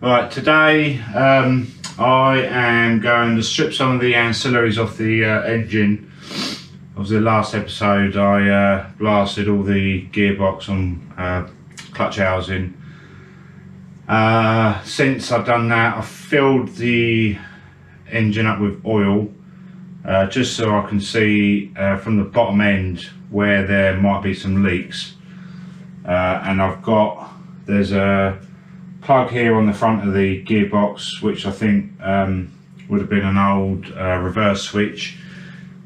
Right, today I am going to strip some of the ancillaries off the engine. Obviously, the last episode I blasted all the gearbox and clutch housing. Since I've done that, I've filled the engine up with oil just so I can see from the bottom end where there might be some leaks. And there's a plug here on the front of the gearbox, which I think would have been an old reverse switch.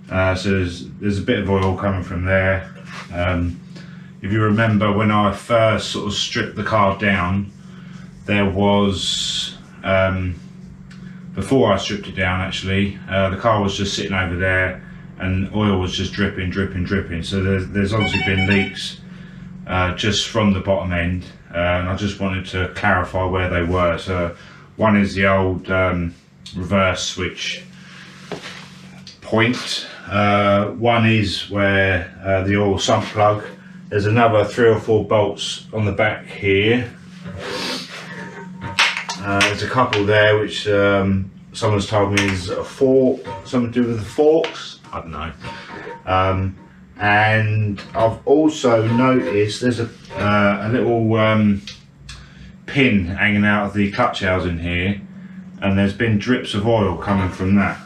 So there's a bit of oil coming from there. If you remember, when I first sort of stripped the car down, there was, before I stripped it down actually, the car was just sitting over there and oil was just dripping. So there's obviously been leaks just from the bottom end. And I just wanted to clarify where they were. So one is the old reverse switch point. One is where the oil sump plug. There's another 3 or 4 bolts on the back here. There's a couple there which someone's told me is a fork, something to do with the forks. I don't know. And I've also noticed there's a little pin hanging out of the clutch housing here, and there's been drips of oil coming from that.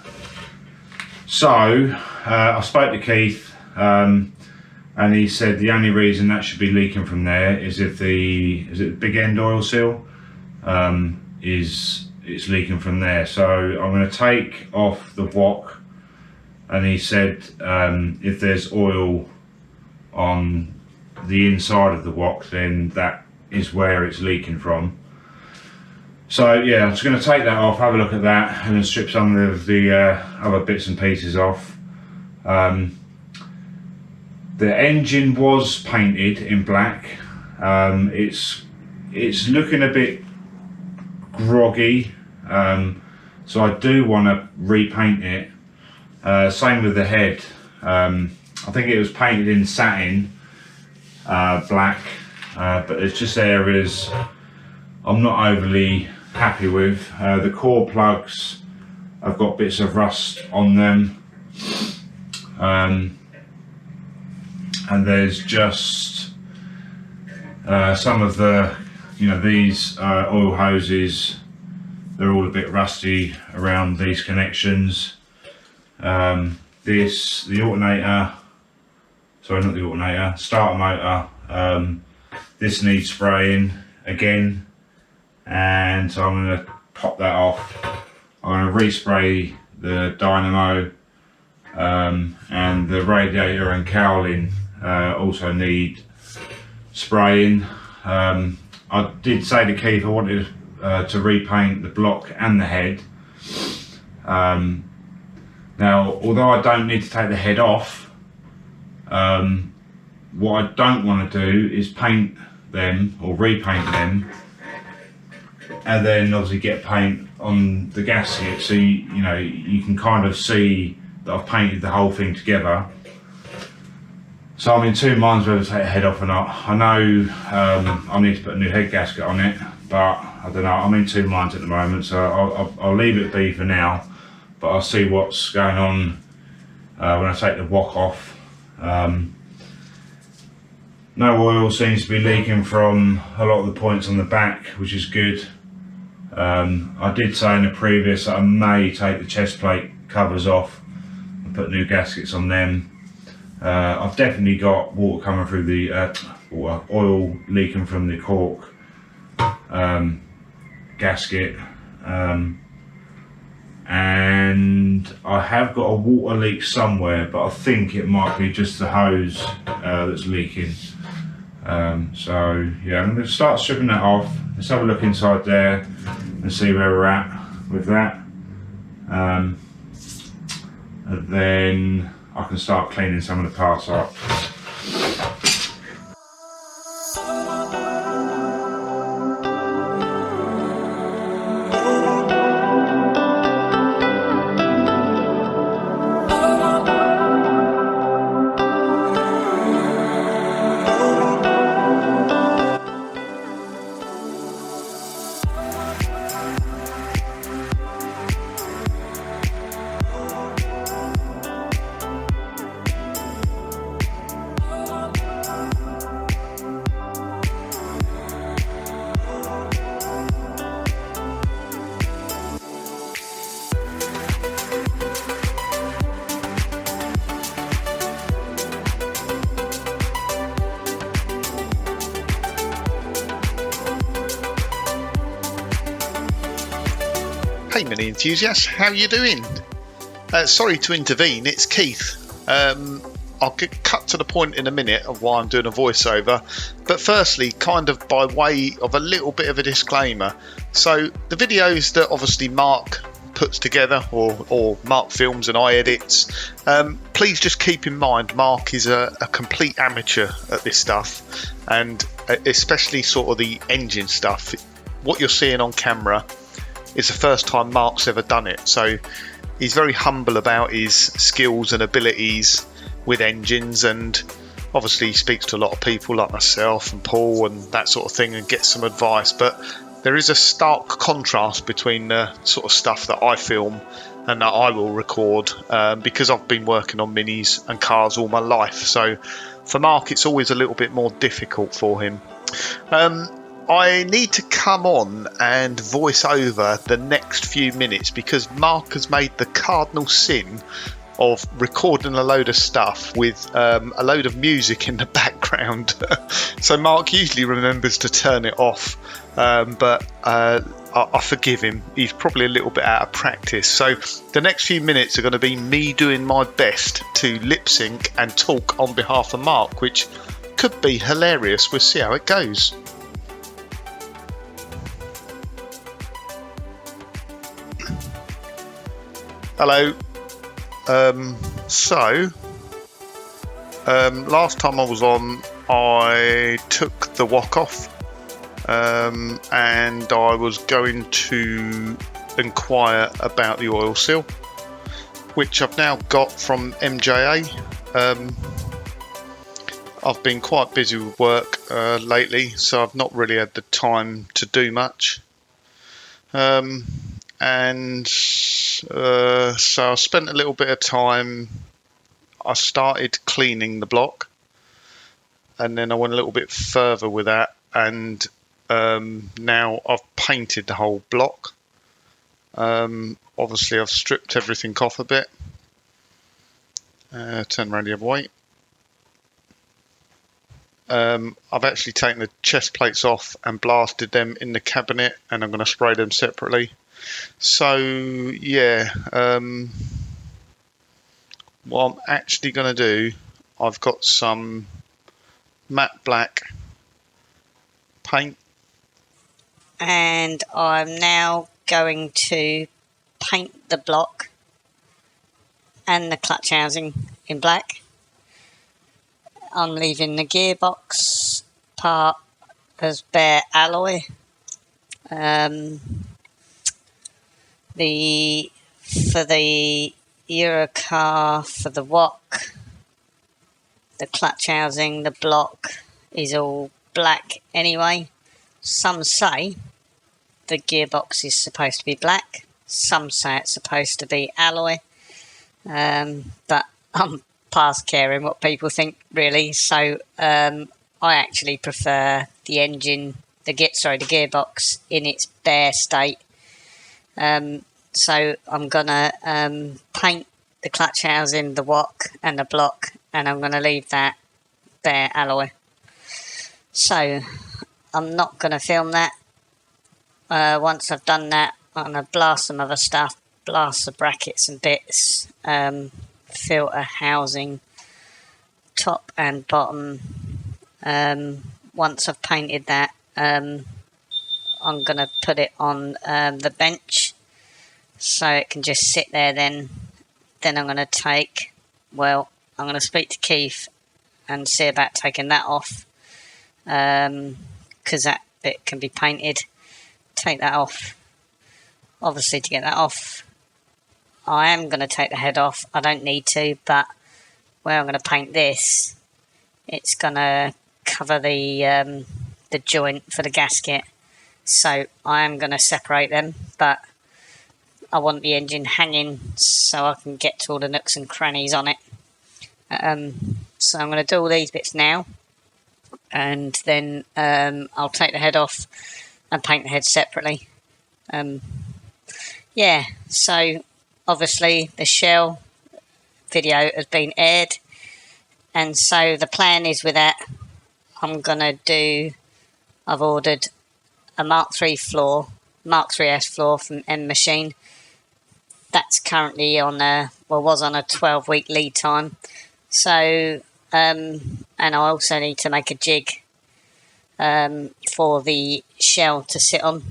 So I spoke to Keith and he said the only reason that should be leaking from there is if the big end oil seal it's leaking from there. So I'm going to take off the wok, and he said if there's oil on the inside of the wok, then that is where it's leaking from. So yeah, I'm just going to take that off, have a look at that, and then strip some of the other bits and pieces off. The engine was painted in black. It's looking a bit groggy, so I do want to repaint it. Same with the head. I think it was painted in satin black, but it's just areas I'm not overly happy with. The core plugs, I've got bits of rust on them, and there's just some of the, these oil hoses, they're all a bit rusty around these connections. The alternator, sorry, not the alternator, starter motor, this needs spraying again, and so I'm going to pop that off. I'm going to respray the dynamo, and the radiator and cowling also need spraying. I did say to Keith I wanted to repaint the block and the head. Now, although I don't need to take the head off, what I don't want to do is paint them or repaint them, and then obviously get paint on the gasket, so you can kind of see that I've painted the whole thing together. So I'm in 2 minds whether to take the head off or not. I know I need to put a new head gasket on it, but I don't know, I'm in 2 minds at the moment, so I'll leave it be for now. But I'll see what's going on when I take the wok off. No oil seems to be leaking from a lot of the points on the back, which is good. I did say in the previous that I may take the chest plate covers off and put new gaskets on them. I've definitely got water coming through the oil leaking from the cork gasket. And I have got a water leak somewhere, but I think it might be just the hose that's leaking. So yeah, I'm going to start stripping that off. Let's have a look inside there and see where we're at with that, and then I can start cleaning some of the parts up. Hey mini enthusiasts, how you doing? Sorry to intervene, it's Keith. I'll get cut to the point in a minute of why I'm doing a voiceover, but firstly, kind of by way of a little bit of a disclaimer. So the videos that obviously Mark puts together, or Mark films and I edits, please just keep in mind Mark is a complete amateur at this stuff, and especially sort of the engine stuff. What you're seeing on camera is the first time Mark's ever done it, so he's very humble about his skills and abilities with engines, and obviously he speaks to a lot of people like myself and Paul and that sort of thing and gets some advice. But there is a stark contrast between the sort of stuff that I film and that I will record, because I've been working on minis and cars all my life. So for Mark it's always a little bit more difficult for him. I need to come on and voice over the next few minutes because Mark has made the cardinal sin of recording a load of stuff with a load of music in the background. So Mark usually remembers to turn it off, but I forgive him. He's probably a little bit out of practice. So the next few minutes are going to be me doing my best to lip sync and talk on behalf of Mark, which could be hilarious. We'll see how it goes. Hello. Last time I was on, I took the wok off, and I was going to inquire about the oil seal, which I've now got from MJA. I've been quite busy with work lately, so I've not really had the time to do much. So I spent a little bit of time. I started cleaning the block, and then I went a little bit further with that, and now I've painted the whole block. Obviously I've stripped everything off a bit. Turn around the other way. I've actually taken the chest plates off and blasted them in the cabinet, and I'm going to spray them separately. So yeah, what I'm actually going to do, I've got some matte black paint, and I'm now going to paint the block and the clutch housing in black. I'm leaving the gearbox part as bare alloy. For the Eurocar, for the wok, the clutch housing, the block is all black anyway. Some say the gearbox is supposed to be black. Some say it's supposed to be alloy. But I'm past caring what people think, really. So I actually prefer the engine, the gearbox in its bare state. So I'm gonna paint the clutch housing, the wok and the block, and I'm gonna leave that bare alloy. So I'm not gonna film that. Once I've done that, I'm gonna blast some other stuff, blast the brackets and bits, filter housing, top and bottom. Once I've painted that, I'm gonna put it on the bench so it can just sit there. Then I'm gonna I'm gonna speak to Keith and see about taking that off, because that bit can be painted. Take that off. Obviously, to get that off, I am going to take the head off. I don't need to, but where I'm going to paint this, it's going to cover the joint for the gasket. So I am going to separate them, but I want the engine hanging so I can get to all the nooks and crannies on it. So I'm going to do all these bits now, and then I'll take the head off and paint the head separately. Yeah, so obviously the shell video has been aired, and so the plan is with that, I've ordered a Mk3 floor, Mk3S floor from M Machine. That's currently was on a 12-week lead time. So, and I also need to make a jig for the shell to sit on,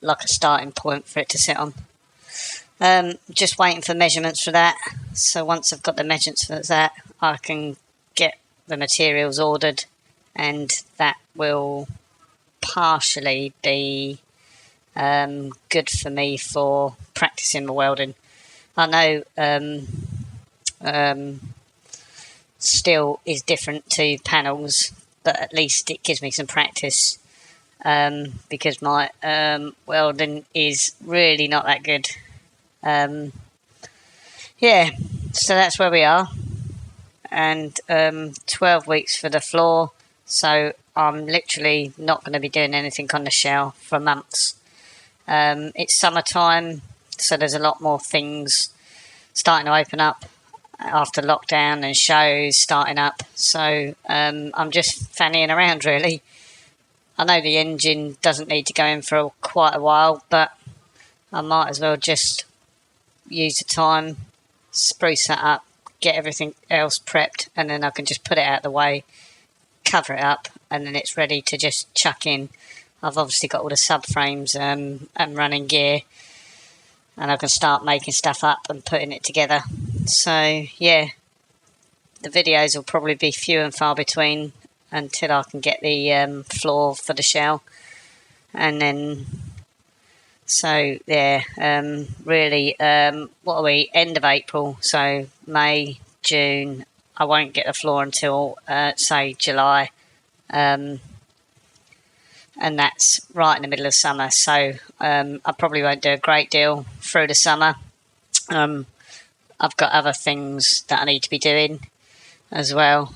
like a starting point for it to sit on. Just waiting for measurements for that. So once I've got the measurements for that, I can get the materials ordered, and that will partially be good for me for practicing my welding. I know steel is different to panels, but at least it gives me some practice, because my welding is really not that good. Yeah, so that's where we are, and 12 weeks for the floor, so I'm literally not going to be doing anything on the shell for months. It's summertime, so there's a lot more things starting to open up after lockdown and shows starting up, so I'm just fannying around really. I know the engine doesn't need to go in for quite a while, but I might as well just use the time, spruce that up, get everything else prepped, and then I can just put it out of the way, cover it up, and then it's ready to just chuck in. I've obviously got all the subframes and running gear, and I can start making stuff up and putting it together. So yeah, the videos will probably be few and far between until I can get the floor for the shell, and then so yeah, really, what are we, end of April, so May, June, I won't get the floor until say July, and that's right in the middle of summer, so I probably won't do a great deal through the summer. I've got other things that I need to be doing as well,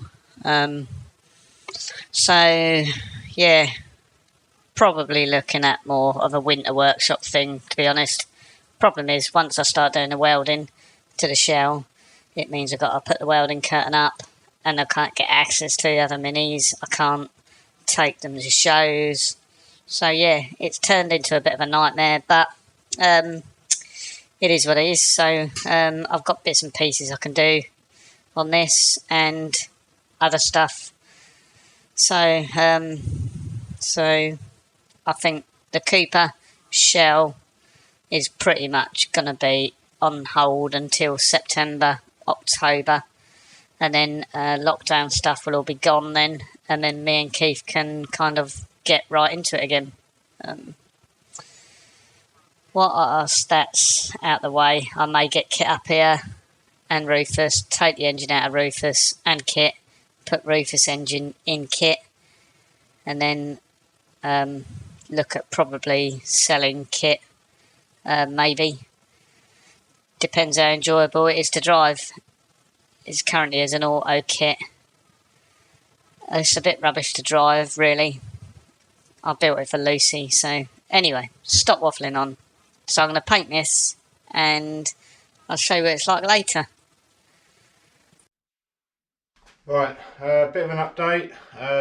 so yeah, probably looking at more of a winter workshop thing, to be honest. Problem is, once I start doing the welding to the shell, it means I've got to put the welding curtain up, and I can't get access to the other minis. I can't take them to shows. So yeah, it's turned into a bit of a nightmare, but it is what it is. So I've got bits and pieces I can do on this and other stuff. So I think the Cooper shell is pretty much going to be on hold until September, October, and then lockdown stuff will all be gone then, and then me and Keith can kind of get right into it again. What are our stats out the way? I may get Kit up here and Rufus, take the engine out of Rufus and Kit, put Rufus engine in Kit, and then look at probably selling Kit, maybe. Depends how enjoyable it is to drive. It's currently as an auto kit. It's a bit rubbish to drive, really. I built it for Lucy, so anyway, stop waffling on. So I'm going to paint this, and I'll show you what it's like later. Right, a bit of an update.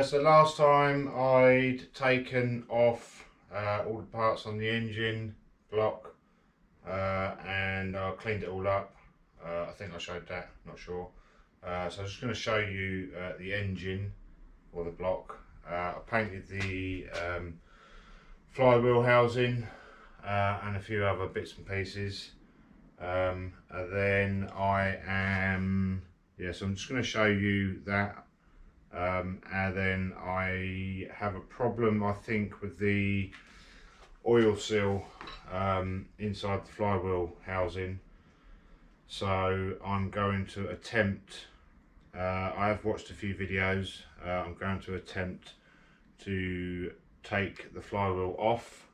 So last time I'd taken off all the parts on the engine block, and I cleaned it all up. I think I showed that, not sure. So I'm just going to show you the engine, or the block. I painted the flywheel housing and a few other bits and pieces. And then so I'm just going to show you that and then I have a problem, I think, with the oil seal inside the flywheel housing. So I'm going to attempt, I have watched a few videos, I'm going to attempt to take the flywheel off,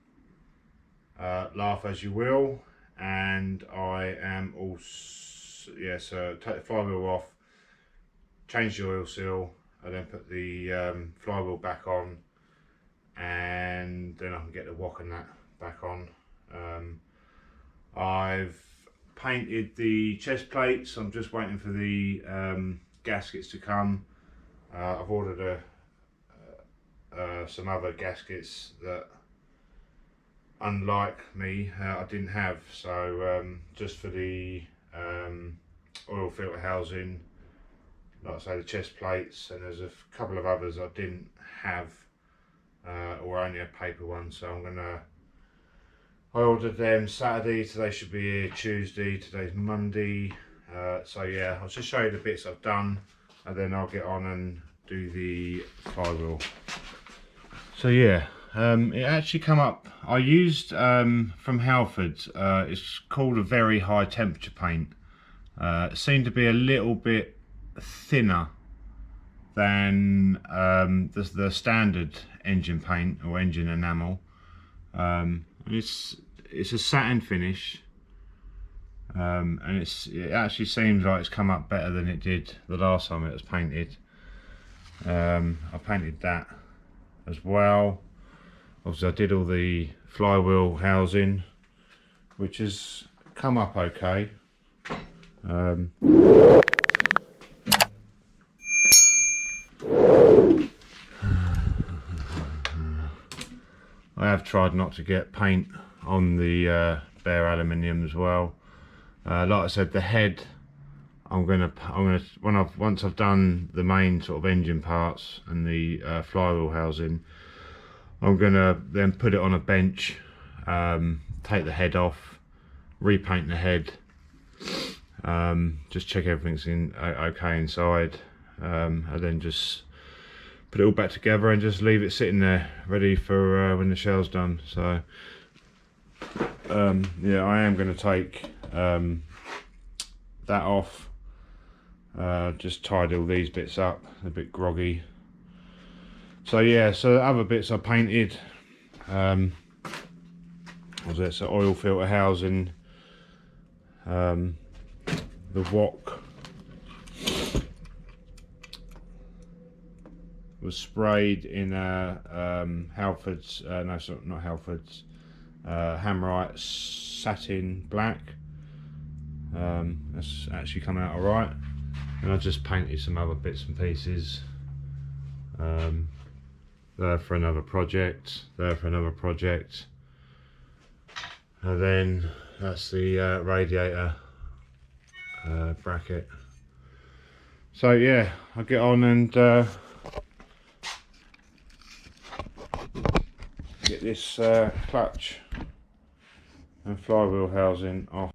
laugh as you will, and I am also, so take the flywheel off, change the oil seal, and then put the flywheel back on, and then I can get the wok and that back on. I've painted the chest plates. I'm just waiting for the gaskets to come. I've ordered some other gaskets that, unlike me, I didn't have. So just for the oil filter housing, like I say, the chest plates, and there's a couple of others I didn't have, or only a paper one. So I ordered them Saturday, today should be here Tuesday, today's Monday. So yeah, I'll just show you the bits I've done, and then I'll get on and do the flywheel. So yeah, it actually come up, I used from Halfords, it's called a very high temperature paint. It seemed to be a little bit thinner than the standard engine paint or engine enamel. It's a satin finish, and it actually seems like it's come up better than it did the last time it was painted. I painted that as well. Obviously I did all the flywheel housing, which has come up okay. I have tried not to get paint on the bare aluminium as well. Like I said, the head, once I've done the main sort of engine parts and the flywheel housing, I'm gonna then put it on a bench, take the head off, repaint the head, just check everything's okay inside, and then just put it all back together and just leave it sitting there ready for when the shell's done. So yeah, I am going to take that off, just tidy all these bits up, a bit groggy. So yeah, so the other bits I painted, was it, so oil filter housing, the wok was sprayed in Halfords, no, sorry, not Halfords, Hammerite satin black. That's actually come out alright, and I just painted some other bits and pieces, there for another project, there for another project, and then that's the radiator bracket. So yeah, I'll get on and get this clutch and flywheel housing off.